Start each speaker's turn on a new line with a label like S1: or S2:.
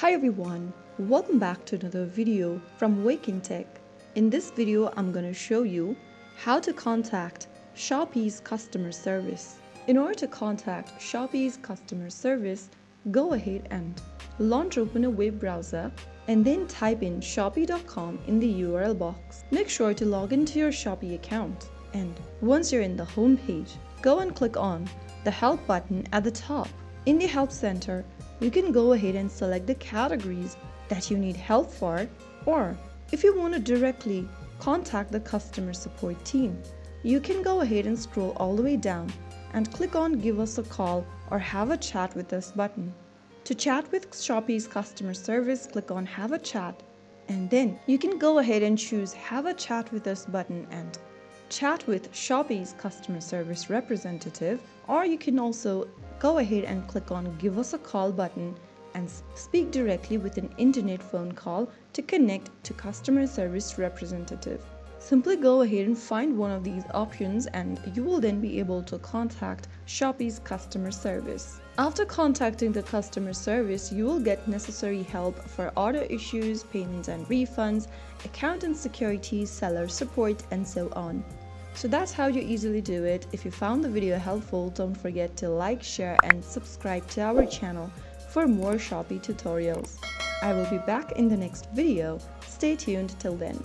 S1: Hi everyone, welcome back to another video from Wake&Tech. In this video, I'm going to show you how to contact Shopee's customer service. In order to contact Shopee's customer service, go ahead and open a web browser and then type in shopee.com in the URL box. Make sure to log into your Shopee account, and once you're in the home page, go and click on the Help button at the top. In the Help Center, you can go ahead and select the categories that you need help for, or if you want to directly contact the customer support team, you can go ahead and scroll all the way down and click on Give us a call or Have a chat with us button. To chat with Shopee's customer service, click on Have a chat, and then you can go ahead and choose Have a chat with us button and chat with Shopee's customer service representative, or you can also go ahead and click on Give us a call button and speak directly with an internet phone call to connect to customer service representative. Simply go ahead and find one of these options and you will then be able to contact Shopee's customer service. After contacting the customer service, you will get necessary help for order issues, payments and refunds, account and security, seller support, and so on. So that's how you easily do it. If you found the video helpful, don't forget to like, share, and subscribe to our channel for more Shopee tutorials. I will be back in the next video. Stay tuned till then.